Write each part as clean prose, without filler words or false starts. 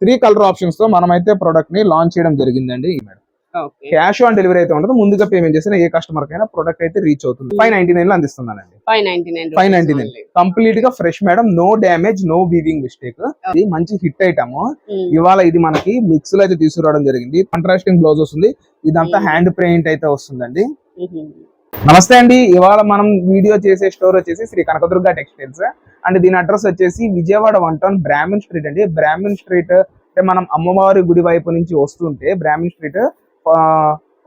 3 colour options తో మనమైతే product ని లాంచ్ చేయడం జరిగిందండి మేడం. క్యాష్ ఆన్ డెలివరీ అయితే ఉండదు, ముందుగా పేమెంట్ చేసిన ఏ కస్టమర్ కైనా ప్రొడక్ట్ అయితే రీచ్ అవుతుంది. 599 లో అందిస్తున్నానండి. 599 కంప్లీట్ గా fresh madam, no damage, no weaving mistake. ఇది మంచి హిట్ ఐటమ్. ఇవాళ ఇది మనకి మిక్స్ లో అయితే తీసుకురావడం జరిగింది. కాంట్రాస్టింగ్ బ్లౌజ్ వస్తుంది, ఇదంతా హ్యాండ్ ప్రింట్ అయితే వస్తుందండి. నమస్తే అండి, ఇవాళ మనం వీడియో చేసే స్టోర్ వచ్చేసి శ్రీ కనకదుర్గ టెక్స్టైల్స్ అండ్ దీని అడ్రస్ వచ్చేసి విజయవాడ 1 టౌన్ బ్రాహ్మణ్ స్ట్రీట్ అండి. బ్రాహ్మణ్ స్ట్రీట్ అంటే మనం అమ్మవారి గుడి వైపు నుంచి వస్తుంటే బ్రాహ్మణ్ స్ట్రీట్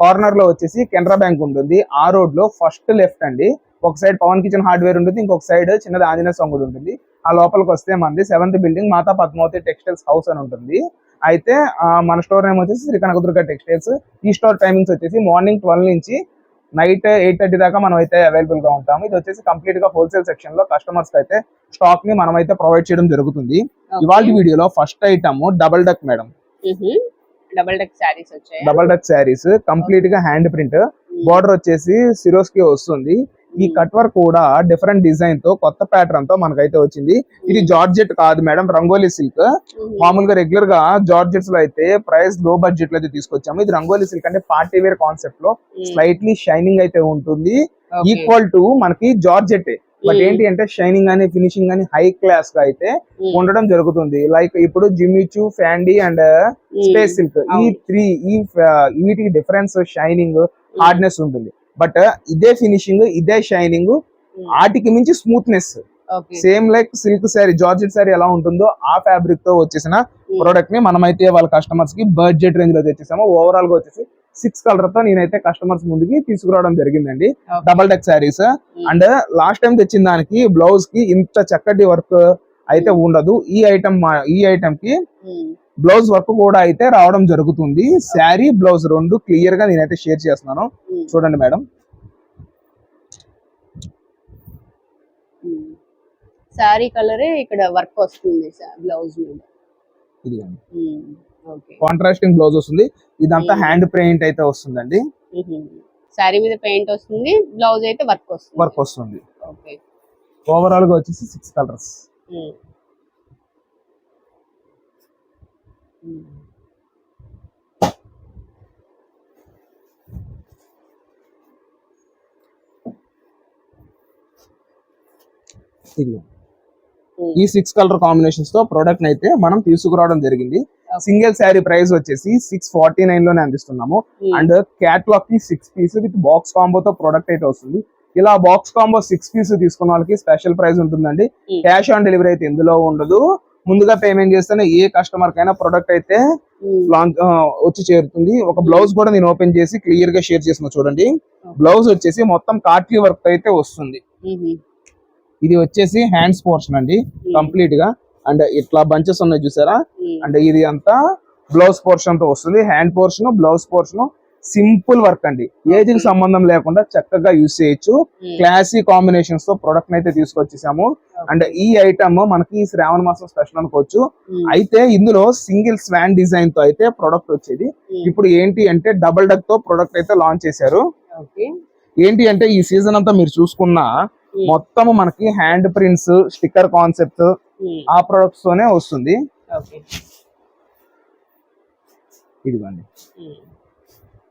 కార్నర్ లో వచ్చేసి కెనరా బ్యాంక్ ఉంటుంది. ఆ రోడ్ లో ఫస్ట్ లెఫ్ట్ అండి. ఒక సైడ్ పవన్ కిచెన్ హార్డ్వేర్ ఉంటుంది, ఇంకొక సైడ్ చిన్నది ఆంజనేయ స్వామి గుడి ఉంటుంది. ఆ లోపలికి వస్తే మనది 7th బిల్డింగ్ మాతా పద్మావతి టెక్స్టైల్స్ హౌస్ అని ఉంటుంది. అయితే మన స్టోర్ నేమ్ వచ్చేసి శ్రీ కనకదుర్గ టెక్స్టైల్స్. ఈ స్టోర్ టైమింగ్స్ వచ్చేసి మార్నింగ్ 12 నుంచి నైట్ 8:30 దాకా మనం అయితే అవైలబుల్ గా ఉంటాము. ఇది వచ్చేసి కంప్లీట్ గా హోల్సేల్ సెక్షన్ లో కస్టమర్స్ అయితే స్టాక్ ని మనం అయితే ప్రొవైడ్ చేయడం జరుగుతుంది. ఇవాళ వీడియోలో first item double duck madam. Double duck saris complete గా హ్యాండ్ ప్రింట్, బోర్డర్ వచ్చేసి సిరోస్కి వస్తుంది. ఈ కట్ వర్క్ కూడా డిఫరెంట్ డిజైన్ తో కొత్త ప్యాటర్న్ తో మనకైతే వచ్చింది. ఇది జార్జెట్ కాదు మేడం, రంగోలీ సిల్క్. మామూలుగా రెగ్యులర్ గా జార్జెట్స్ లో అయితే ప్రైస్ లో బడ్జెట్ లో అయితే తీసుకొచ్చాము. ఇది రంగోలీ సిల్క్ అంటే పార్టీ వేర్ కాన్సెప్ట్ లో స్లైట్లీ షైనింగ్ అయితే ఉంటుంది. ఈక్వల్ టు మనకి జార్జెట్, బట్ ఏంటి అంటే షైనింగ్ అని ఫినిషింగ్ అని హై క్లాస్ గా అయితే ఉండడం జరుగుతుంది. లైక్ ఇప్పుడు జిమ్మిచూ, ఫ్యాండీ అండ్ స్పేస్ సిల్క్, వీటికి డిఫరెన్స్ షైనింగ్, హార్డ్నెస్ ఉంటుంది. బట్ ఇదే ఫినిషింగ్, ఇదే షైనింగ్, వాటికి మించి smoothness. Same like silk sari, georgette sari ఎలా ఉంటుందో ఆ ఫ్యాబ్రిక్ తో వచ్చేసిన ప్రోడక్ట్ ని మనమైతే వాళ్ళ కస్టమర్స్ కి బడ్జెట్ రేంజ్ లో తెచ్చేసాము. ఓవరాల్ గా వచ్చేసి 6 కలర్ తో నేనైతే కస్టమర్స్ ముందుకి తీసుకురావడం జరిగిందండి. Double deck saris. And last time తెచ్చిన దానికి బ్లౌజ్ కి ఇంత చక్కటి వర్క్ అయితే ఉండదు. ఈ ఐటమ్ కి బ్లౌజ్ వర్క్ కూడా అయితే రావడం జరుగుతుంది. శారీ బ్లౌజ్ రెండు క్లియర్ గా నేనైతే షేర్ చేస్తున్నాను, చూడండి మేడం. శారీ కలరే ఇక్కడ వర్క్ వస్తుంది బ్లౌజ్ మీద. ఇదిగోండి, కాంట్రాస్టింగ్ బ్లౌజ్ వస్తుంది. ఇదంతా హ్యాండ్ పెయింట్ అయితే వస్తుందండి. శారీ మీద పెయింట్ వస్తుంది, బ్లౌజ్ అయితే వర్క్ వస్తుంది. ఓవరాల్ గా వచ్చేసి 6 కలర్స్. ఈ 6 కలర్ కాంబినేషన్స్ తో ప్రొడక్ట్ అయితే మనం తీసుకురావడం జరిగింది. సింగిల్ శారీ ప్రైస్ వచ్చేసి 649 లోనే అందిస్తున్నాము. అండ్ క్యాట్లాగ్ కి 6 పీస్ విత్ బాక్స్ కాంబోతో ప్రొడక్ట్ అయితే వస్తుంది. ఇలా బాక్స్ కాంబో 6 పీస్ తీసుకున్న వాళ్ళకి స్పెషల్ ప్రైస్ ఉంటుందండి. క్యాష్ ఆన్ డెలివరీ అయితే ఎందులో ఉండదు. ముందుగా పేమెంట్ చేస్తేనే ఏ కస్టమర్ కైనా ప్రొడక్ట్ అయితే వచ్చి చేరుతుంది. ఒక బ్లౌజ్ కూడా నేను ఓపెన్ చేసి క్లియర్ గా షేర్ చేసిన చూడండి. బ్లౌజ్ వచ్చేసి మొత్తం కాట్లీ వర్క్ అయితే వస్తుంది. ఇది వచ్చేసి హ్యాండ్స్ పోర్షన్ అండి కంప్లీట్ గా. అండ్ ఇట్లా బంచెస్ ఉన్నాయి చూసారా. అండ్ ఇది అంతా బ్లౌజ్ పోర్షన్ తో వస్తుంది. Hand portion, blouse portion, simple work అండి. ఏజ్ కి సంబంధం లేకుండా చక్కగా యూజ్ చేయొచ్చు. క్లాసీ కాంబినేషన్స్ తో ప్రొడక్ట్ అయితే తీసుకొచ్చేసాము. అండ్ ఈ ఐటమ్ మనకి శ్రావణ మాసం స్పెషల్ అనుకోవచ్చు. అయితే ఇందులో సింగిల్ స్వాన్ డిజైన్ తో అయితే ప్రొడక్ట్ వచ్చేది. ఇప్పుడు ఏంటి అంటే డబుల్ డక్ తో ప్రొడక్ట్ అయితే లాంచ్ చేశారు. ఏంటి అంటే ఈ సీజన్ అంతా మీరు చూసుకున్న మొత్తం మనకి హ్యాండ్ ప్రింట్స్, స్టిక్కర్ కాన్సెప్ట్ ఆ ప్రొడక్ట్స్ తోనే వస్తుంది. ఇదిగోండి,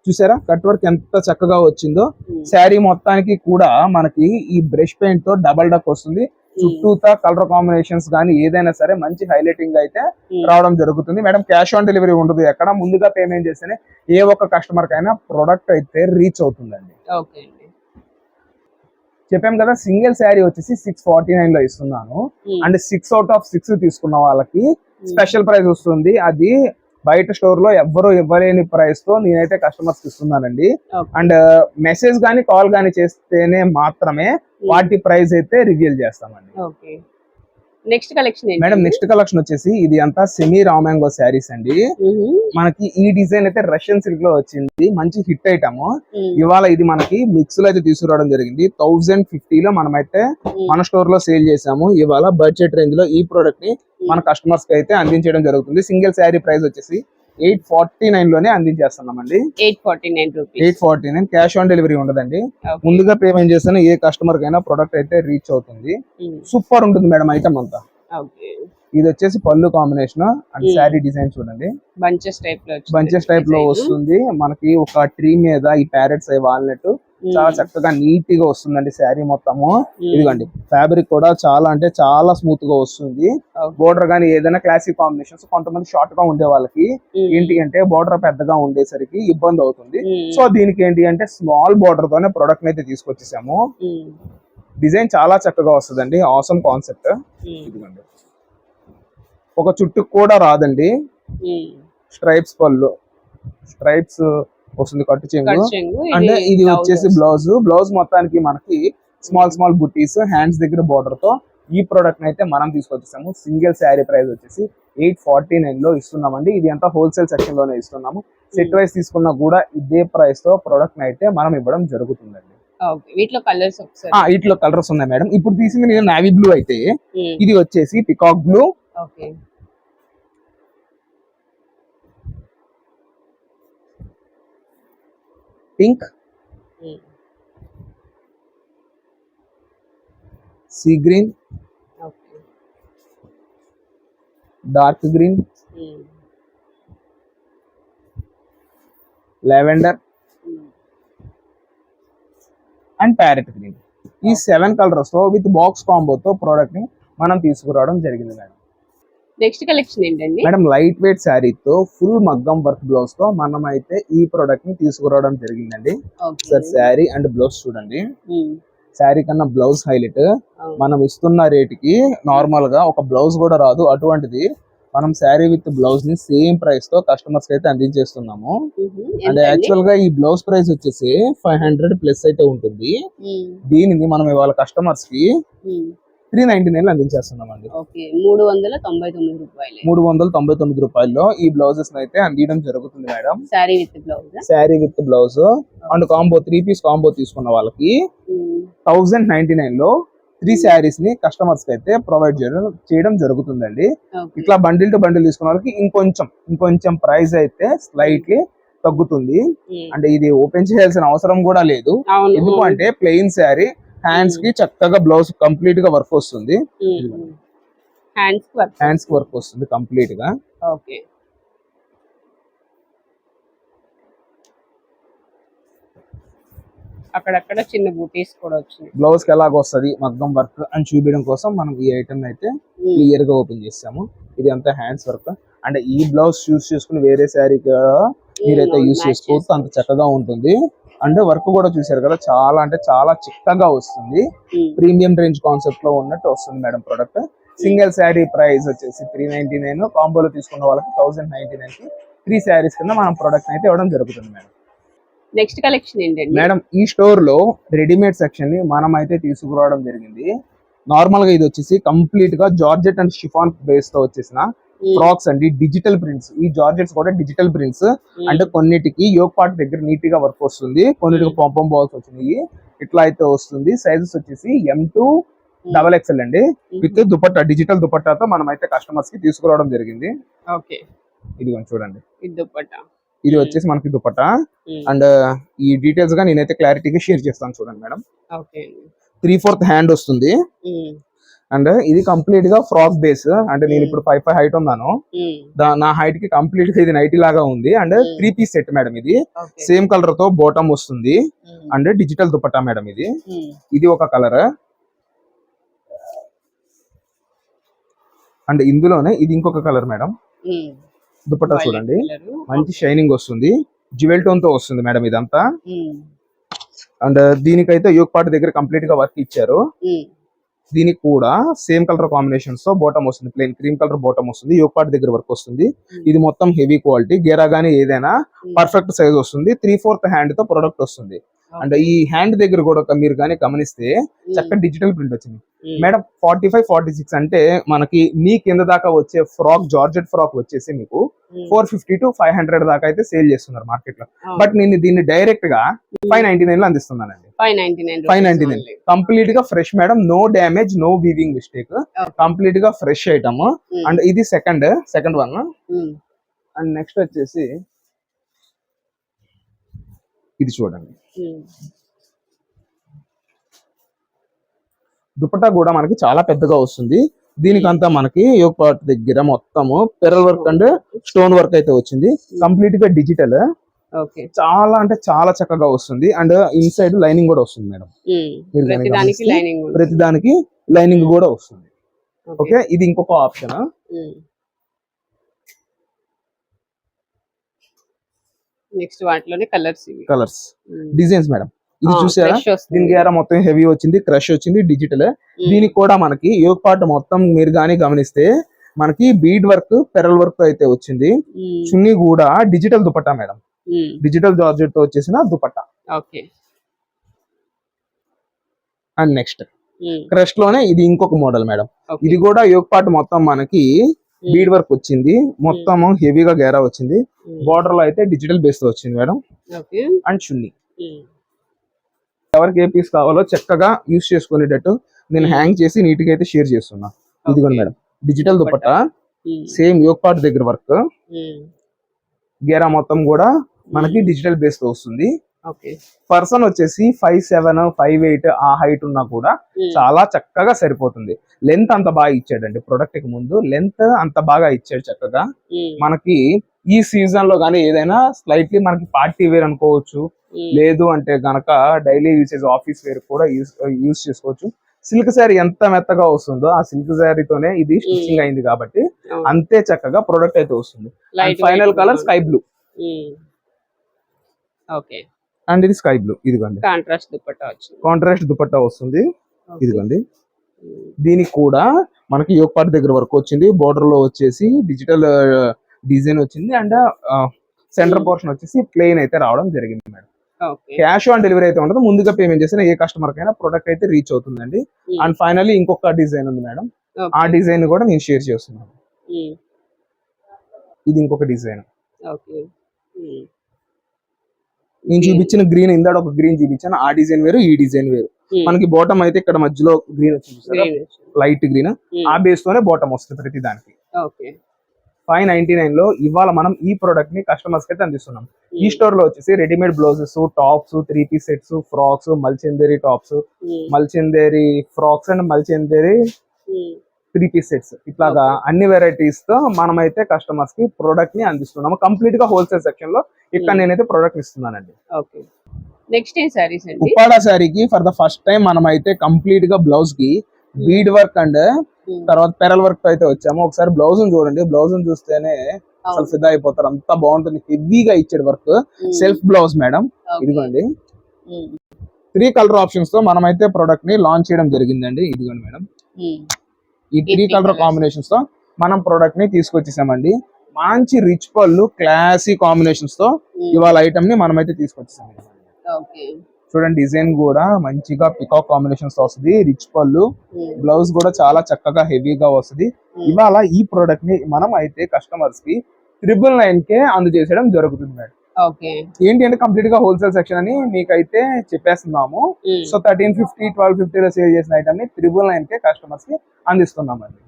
చూసారా కట్ వర్క్ ఎంత చక్కగా వచ్చిందో. శారీ మొత్తానికి కూడా మనకి ఈ బ్రష్ పెయింట్ తో డబల్ డక్ వస్తుంది. చుట్టూతా కలర్ కాంబినేషన్స్ కానీ ఏదైనా సరే మంచి హైలైటింగ్ అయితే రావడం జరుగుతుంది. మేడం క్యాష్ ఆన్ డెలివరీ ఉండదు. ఎక్కడ ముందుగా పేమెంట్ చేస్తేనే ఏ ఒక్క కస్టమర్ కైనా ప్రొడక్ట్ అయితే రీచ్ అవుతుందండి. చెప్పాం కదా, సింగిల్ శారీ వచ్చేసి 649 లో ఇస్తున్నాను. అండ్ 6 out of 6 తీసుకున్న వాళ్ళకి స్పెషల్ ప్రైస్ వస్తుంది. అది బయట స్టోర్ లో ఎవ్వరూ ఇవ్వలేని ప్రైస్ తో నేనైతే కస్టమర్స్ ఇస్తున్నానండి. అండ్ మెసేజ్ గానీ కాల్ గానీ చేస్తేనే మాత్రమే వాటి ప్రైస్ అయితే రివీల్ చేస్తామండి. Next collection madam, next collection వచ్చేసి ఇది అంతా సెమీ రామాంగో శారీస్ అండి. మనకి ఈ డిజైన్ అయితే రష్యన్ సిల్క్ లో వచ్చింది. మంచి హిట్ ఐటమ్. ఇవాళ ఇది మనకి మిక్స్ లో అయితే తీసుకురావడం జరిగింది. 1050 లో మనమైతే మన స్టోర్ లో సేల్ చేసాము. ఇవాళ బడ్జెట్ రేంజ్ లో ఈ ప్రోడక్ట్ ని మన కస్టమర్స్ కి అయితే అందించడం జరుగుతుంది. సింగిల్ శారీ ప్రైస్ వచ్చేసి 849 లోనే అందించేస్తున్నామండి. 849 క్యాష్ ఆన్ డెలివరీ ఉండదండి. ముందుగా పేమెంట్ చేస్తేనే ఏ కస్టమర్ కైనా ప్రొడక్ట్ అయితే రీచ్ అవుతుంది. సూపర్ ఉంటుంది మేడం ఐటమ్ అంతా. ఇది వచ్చేసి పళ్ళు కాంబినేషన్ అండ్ శారీ డిజైన్ చూడండి, బంచెస్ టైప్ లో బంచెస్ టైప్ లో వస్తుంది మనకి. ఒక ట్రీ మీద ఈ ప్యారెట్స్ అవి వాలినట్టు చాలా చక్కగా నీట్ గా వస్తుందండి శారీ మొత్తము. ఇదిగోండి ఫ్యాబ్రిక్ కూడా చాలా అంటే చాలా స్మూత్ గా వస్తుంది. బోర్డర్ గానీ ఏదైనా క్లాసిక్ కాంబినేషన్స్, కొంతమంది షార్ట్ గా ఉండే వాళ్ళకి ఏంటి అంటే బోర్డర్ పెద్దగా ఉండేసరికి ఇబ్బంది అవుతుంది. సో దీనికి ఏంటి అంటే స్మాల్ బోర్డర్ తోనే ప్రొడక్ట్ అయితే తీసుకొచ్చేసాము. డిజైన్ చాలా చక్కగా వస్తుందండి, ఆసమ్ కాన్సెప్ట్. ఇదిగోండి ఒక చుట్టు కూడా రాదండి, స్ట్రైప్స్ పళ్ళు, స్ట్రైప్స్ వస్తుంది కట్టు చెంగు. అంటే ఇది వచ్చేసి బ్లౌజ్ మొత్తానికి మనకి స్మాల్ బుట్టీస్ హ్యాండ్స్ దగ్గర బోర్డర్ తో ఈ ప్రోడక్ట్ అయితే మనం తీసుకొచ్చేసాము. సింగిల్ శారీ ప్రైస్ వచ్చేసి 849 లో ఇస్తున్నామండి. ఇది అంతా హోల్సేల్ సెక్షన్ లోనే ఇస్తున్నాము. సెట్ వైస్ తీసుకున్నా కూడా ఇదే ప్రైస్ తో ప్రోడక్ట్ అయితే మనం ఇవ్వడం జరుగుతుందండి. వీటిలో కలర్స్ ఉన్నాయి మేడం. ఇప్పుడు తీసింది నేను నావీ బ్లూ అయితే, ఇది వచ్చేసి peacock blue, pink, sea green, dark green, lavender and parrot green. ఈ 7 కలర్స్ తో విత్ బాక్స్ కాంబోతో ప్రోడక్ట్ ని మనం తీసుకురావడం జరిగింది మేడం. నెక్స్ట్ కలెక్షన్ ఏంటండి మేడం? లైట్ వెయిట్ శారీతో ఫుల్ మగ్గం వర్క్ బ్లౌజ్ తో మనం అయితే ఈ ప్రోడక్ట్ ని తీసుకురావడం జరిగిందండి. సార్ శారీ అండ్ బ్లౌజ్ చూడండి, శారీ కన్నా బ్లౌజ్ హైలైట్. మనం ఇస్తున్న రేట్ కి నార్మల్ గా ఒక బ్లౌజ్ కూడా రాదు, అటువంటిది మనం శారీ విత్ బ్లౌజ్ ని సేమ్ ప్రైస్ తో కస్టమర్స్ కి అయితే అందించేస్తున్నాము. అండ్ యాక్చువల్ గా ఈ బ్లౌజ్ ప్రైస్ వచ్చేసి 500 ప్లస్ అయితే ఉంటుంది. దీనిని మనం ఇవాళ కస్టమర్స్ కి 399 అందించేస్తున్నామండి. 399 రూపాయల్లో ఈ బ్లౌజెస్ అయితే అందించడం జరుగుతుంది madam. Sari with blouse and combo 3 piece combo తీసుకున్న వాళ్ళకి 1099 లో 3 శారీస్ ని కస్టమర్స్ కి అయితే ప్రొవైడ్ చేయడం జరుగుతుందండి. ఇట్లా బండిల్ టు బండిల్ తీసుకున్న వాళ్ళకి ఇంకొంచెం ప్రైస్ అయితే స్లైట్లీ తగ్గుతుంది. అంటే ఇది ఓపెన్ చేయాల్సిన అవసరం కూడా లేదు, ఎందుకు అంటే ప్లెయిన్ శారీ, హ్యాండ్స్ కి చక్కగా బ్లౌజ్ కంప్లీట్ గా వర్క్ వస్తుంది. హ్యాండ్స్ కి వర్క్ వస్తుంది కంప్లీట్ గా. అక్కడక్కడ చిన్న బూటీస్ కూడా వచ్చినాయి. బ్లౌజ్ కి ఎలాగ వస్తుంది మగ్గం వర్క్ అని చూపించడం కోసం మనం ఈ ఐటమ్ అయితే క్లియర్ గా ఓపెన్ చేసాము. ఇది అంతా హ్యాండ్స్ వర్క్. అంటే ఈ బ్లౌజ్ యూస్ చేసుకుని వేరే శారీ మీరైతే యూస్ చేసుకోవచ్చు, అంత చక్కగా ఉంటుంది. అంటే వర్క్ కూడా చూసారు కదా, చాలా అంటే చాలా చిక్కగా వస్తుంది. ప్రీమియం రేంజ్ కాన్సెప్ట్ లో ఉన్నట్టు వస్తుంది madam product. Single sari price వచ్చేసి 399, కాంబోలో తీసుకున్న వాళ్ళకి 1099 కి 3 శారీస్ కింద మనం ప్రొడక్ట్ అయితే ఇవ్వడం జరుగుతుంది మేడం. నెక్స్ట్ కలెక్షన్ ఏంటండి మేడం? ఈ స్టోర్ లో రెడీమేడ్ సెక్షన్ ని మనం అయితే తీసుకురావడం జరిగింది. నార్మల్ గా ఇది వచ్చేసి కంప్లీట్ గా జార్జెట్ అండ్ షిఫాన్ బేస్ తో వచ్చేసిన ఫ్రాక్స్ అండి, డిజిటల్ ప్రింట్స్. ఈ జార్జెట్స్ కూడా డిజిటల్ ప్రింట్స్. అంటే కొన్నిటికి యోగ్ పార్ట్ దగ్గర నీట్ గా వర్క్ వస్తుంది, కొన్నిటికి పంపం బాల్స్ వచ్చినాయి. ఇట్లా అయితే వస్తుంది. సైజెస్ వచ్చేసి M2 XXL అండి, విత్ దుపట్టా, డిజిటల్ దుపట్టాతో మనం అయితే కస్టమర్స్ కి తీసుకురావడం జరిగింది. ఇది చూడండి, ఇది వచ్చేసి మనకి దుపట్టా. అండ్ ఈ డీటెయిల్స్ గా నేనైతే క్లారిటీగా షేర్ చేస్తాను చూడండి మేడం. 3/4 హ్యాండ్ వస్తుంది. అండ్ ఇది కంప్లీట్ గా ఫ్రాక్ బేస్. అంటే నేను ఇప్పుడు 5'5" హైట్ ఉన్నాను, నా హైట్ కి కంప్లీట్ గా ఇది నైటీ లాగా ఉంది. And 3 piece set madam. ఇది సేమ్ కలర్ తో బాటమ్ వస్తుంది. And digital dupatta madam. ఇది ఒక కలర్. అండ్ ఇందులోనే ఇది ఇంకొక కలర్ మేడం. దుపట్టా చూడండి, మంచి షైనింగ్ వస్తుంది, జ్యువెల్ టోన్ తో వస్తుంది మేడం ఇదంతా. అండ్ దీనికైతే యోగ్ పార్ట్ దగ్గర కంప్లీట్ గా వర్క్ ఇచ్చారు. దీనికి కూడా సేమ్ కలర్ కాంబినేషన్స్ తో బాటమ్ వస్తుంది, ప్లెయిన్ క్రీమ్ కలర్ బాటమ్ వస్తుంది, యోగ్ పార్ట్ దగ్గర వర్క్ వస్తుంది. ఇది మొత్తం హెవీ క్వాలిటీ, గేరా గానీ ఏదైనా పర్ఫెక్ట్ సైజ్ వస్తుంది. 3/4 హ్యాండ్ తో ప్రొడక్ట్ వస్తుంది. అండ్ ఈ హ్యాండ్ దగ్గర కూడా మీరు కానీ గమనిస్తే చక్కటి డిజిటల్ ప్రింట్ వచ్చింది మేడం. 45, 46 అంటే మనకి మీ కింద దాకా వచ్చే ఫ్రాక్, జార్జెట్ ఫ్రాక్ వచ్చేసి మీకు 450 to 500 దాకా అయితే సేల్ చేస్తున్నారు మార్కెట్ లో. బట్ నేను దీన్ని డైరెక్ట్ గా 599 లో అందిస్తున్నానండి. 599 కంప్లీట్ గా fresh madam, no damage, no weaving mistake, complete గా ఫ్రెష్ ఐటమ్. అండ్ ఇది సెకండ్ వన్. అండ్ నెక్స్ట్ వచ్చేసి ఇది చూడండి, దుపట్టా కూడా మనకి చాలా పెద్దగా వస్తుంది. దీనికంతా మనకి యోగ్ పార్ట్ దగ్గర మొత్తము pearl work and stone work అయితే వచ్చింది. కంప్లీట్ గా డిజిటల్, ఓకే. చాలా అంటే చాలా చక్కగా వస్తుంది. అండ్ ఇన్సైడ్ లైనింగ్ కూడా వస్తుంది మేడం. మీరు ప్రతి కనుక దానికి గమనిస్తే లైనింగ్ ప్రతి దానికి లైనింగ్ కూడా వస్తుంది. ఓకే, ఇది ఇంకొక ఆప్షన్. నెక్స్ట్ వాటిలోనే కలర్స్ ఇవి. Colours designs madam. ఇది చూసారా, Crush వస్తుంది. దీనికి ఏరా మొత్తం హెవీ వచ్చింది, క్రష్ వచ్చింది, డిజిటల్. దీనికి కూడా మనకి యోగ్ పార్ట్ మొత్తం మీరు కానీ గమనిస్తే మనకి బీడ్ వర్క్, పెరల్ వర్క్ అయితే వచ్చింది. చున్నీ కూడా digital dupatta madam, digital georgette తో వచ్చేసిన dupatta. Okay. And next crush లోనే ఇది ఇంకొక మోడల్ మేడం. Okay. ఇది కూడా యోగ్ పార్ట్ మొత్తం మనకి బీడ్ వర్క్ వచ్చింది, మొత్తం హెవీగా గేరా వచ్చింది. బార్డర్ లో అయితే డిజిటల్ బేస్ తో వచ్చింది మేడం. ఓకే. అండ్ చున్నీ ఎవరికి ఏ పీస్ కావాలో చక్కగా యూస్ చేసుకునేటట్టు నేను హ్యాంగ్ చేసి నీట్ గా అయితే షేర్ చేస్తున్నా. ఇదిగోండి madam, digital dupatta, same yoke part దగ్గర వర్క్, గేరా మొత్తం కూడా మనకి డిజిటల్ బేస్ తో వస్తుంది. ఓకే. పర్సన్ వచ్చేసి 5'7", 5'8" ఆ హైట్ ఉన్నా కూడా చాలా చక్కగా సరిపోతుంది. లెంత్ అంత బాగా ఇచ్చాడండి, ప్రొడక్ట్ కి ముందు లెంత్ అంత బాగా ఇచ్చాడు చక్కగా. మనకి ఈ సీజన్ లో గానీ ఏదైనా స్లైట్లీ మనకి పార్టీ వేర్ అనుకోవచ్చు, లేదు అంటే గనక డైలీ యూసేజ్ ఆఫీస్ వేర్ కూడా యూస్ చేసుకోవచ్చు. సిల్క్ శారీ ఎంత మెత్తగా వస్తుందో ఆ సిల్క్ శారీతోనే ఇది స్టిచ్చింగ్ అయింది కాబట్టి అంతే చక్కగా ప్రొడక్ట్ అయితే వస్తుంది. Final colour sky blue. Okay. And ఇది స్కై బ్లూ. ఇదిగోండి కాంట్రాస్ట్ దుపట్టా వచ్చింది. కాంట్రాస్ట్ దుపట్టా వస్తుంది. ఇదిగోండి, దీనికి కూడా మనకి యోగ్ పార్ట్ దగ్గర వర్క్ వచ్చింది. బోర్డర్ లో వచ్చేసి డిజిటల్ డిజైన్ వచ్చింది. అండ్ సెంటర్ పోర్షన్ వచ్చేసి ప్లెయిన్ అయితే రావడం జరిగింది మేడం. క్యాష్ ఆన్ డెలివరీ అయితే ఉండదు, ముందుగా పేమెంట్ చేసిన ఏ కస్టమర్ కైనా ప్రొడక్ట్ అయితే రీచ్ అవుతుందండి. అండ్ ఫైనల్లీ ఇంకొక డిజైన్ ఉంది మేడం, ఆ డిజైన్ కూడా నేను షేర్ చేస్తున్నాను. ఇది ఇంకొక డిజైన్. నేను చూపించిన గ్రీన్, ఇందాక ఒక గ్రీన్ చూపించాను, ఆ డిజైన్ వేరు, ఈ డిజైన్ వేరు. మనకి బాటమ్ అయితే ఇక్కడ మధ్యలో గ్రీన్ వచ్చింది, లైట్ గ్రీన్, ఆ బేస్ తోనే బాటమ్ వస్తుంది ప్రతి దానికి. 599 లో ఇవాళ మనం ఈ ప్రొడక్ట్ ని కస్టమర్స్ కి అయితే అందిస్తున్నాం. ఈ స్టోర్ లో వచ్చేసి readymade blouses, tops, 3-piece sets, frocks, మల్చెందేరి tops, మల్చెందేరి frocks and మల్చెందేరి 3-piece sets, ఇట్లాగా అన్ని వెరైటీస్ తో మనమైతే కస్టమర్స్ కి ప్రొడక్ట్ ని అందిస్తున్నాము. కంప్లీట్ గా హోల్సేల్ సెక్షన్ లో ఇక్కడ నేనైతే ప్రొడక్ట్ ఇస్తున్నానండి. నెక్స్ట్ ఏ సారీస్ అండి? ఉప్పాడ శారీకి ఫర్ ద ఫస్ట్ టైం మనం అయితే కంప్లీట్ గా బ్లౌజ్ కి బీడ్ వర్క్ అండ్ తర్వాత పెరల్ వర్క్ అయితే వచ్చాము. ఒకసారి బ్లౌజ్ చూడండి, బ్లౌజ్ చూస్తేనే అసలు ఫిదా అయిపోతారు, అంత బాగుంటుంది. హెవీగా ఇచ్చాడు వర్క్, సెల్ఫ్ బ్లౌజ్ మేడం. ఇదిగోండి 3 కలర్ ఆప్షన్స్ తో మనం అయితే ప్రొడక్ట్ ని లాంచ్ చేయడం జరిగిందండి. ఇదిగోండి మేడం, ఈ 3 కలర్ కాంబినేషన్స్ తో మనం ప్రొడక్ట్ ని తీసుకొచ్చేసామండి. మంచి రిచ్ పళ్ళు, క్లాసీ కాంబినేషన్స్ తో ఇవాళ ఐటమ్ ని మనం అయితే తీసుకొచ్చేసామండి. చూడండి, డిజైన్ కూడా మంచిగా పికాక్ కాంబినేషన్స్ వస్తుంది, రిచ్ పళ్ళు, బ్లౌజ్ కూడా చాలా చక్కగా హెవీగా వస్తుంది. ఇవాళ ఈ ప్రోడక్ట్ ని మనం అయితే కస్టమర్స్ కి 999 అందజేయడం జరుగుతుంది మేడం. ఏంటి అంటే కంప్లీట్ గా హోల్సేల్ సెక్షన్ అని మీకైతే చెప్పేస్తున్నాము. సో 1350, 1250 లో సేల్ చేసిన ఐటమ్ ని 999 కస్టమర్స్ కి అందిస్తున్నామండి.